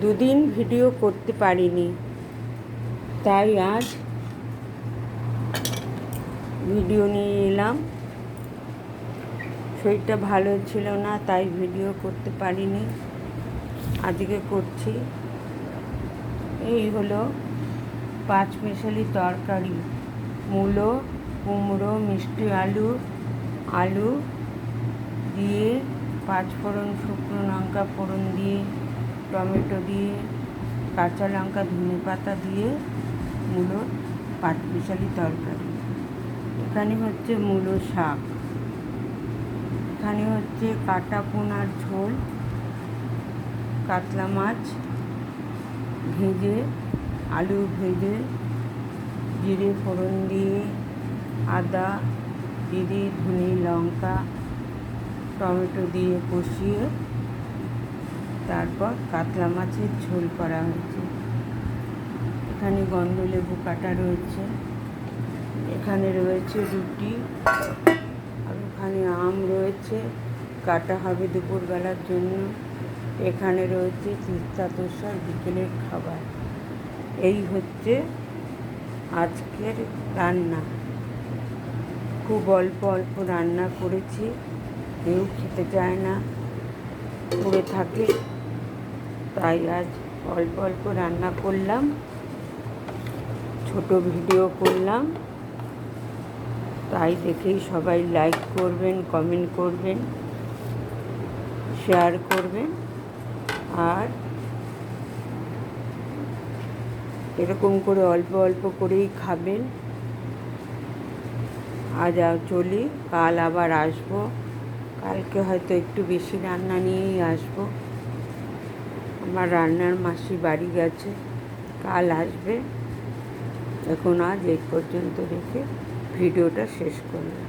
দুদিন ভিডিও করতে পারিনি, তাই আজ ভিডিও নিয়ে এলাম। শরীরটা ভালো ছিল না, তাই ভিডিও করতে পারিনি, আজকে করছি। এই হলো পাঁচমিশালি তরকারি, মূলো, কুমড়ো, মিষ্টি আলু দিয়ে পাঁচফোড়ন, শুকনো লঙ্কা ফোড়ন দিয়ে, টমেটো দিয়ে, কাঁচা লঙ্কা, ধনে পাতা দিয়ে মূলো পাঁচমিশালি তরকারি। এখানে হচ্ছে মূলো শাক, এখানে হচ্ছে কাটা পোনার ঝোল, কাতলা মাছ ভেজে, আলু ভেজে, জিরে ফোড়ন দিয়ে, আদা, জিরে, ধনে, লঙ্কা, টমেটো দিয়ে কষিয়ে তারপর কাতলা মাছের ঝোল করা হয়েছে। এখানে গন্ধলেবু কাটা রয়েছে, এখানে রয়েছে রুটি, আর ওখানে আম রয়েছে, কাটা হবে দুপুরবেলার জন্য। এখানে রয়েছে তিস্তা তোষার বিকেলের খাবার। এই হচ্ছে আজকের রান্না। খুব অল্প অল্প রান্না করেছি, কেউ খেতে চায় না, পড়ে থাকে, তাই আজ অল্প অল্প রান্না করলাম, ছোট ভিডিও করলাম। তাই দেখেই সবাই লাইক করবেন, কমেন্ট করবেন, শেয়ার করবেন, আর এরকম করে অল্প অল্প করেই খাবেন। আজ চলি, কাল আবার আসবো। কালকে হয়তো একটু বেশি রান্না নিয়েই আসবো। আমার রান্নার মাসি বাড়ি গেছে, কাল আসবে। এখন আজ এই পর্যন্ত রেখে ভিডিওটা শেষ করলাম।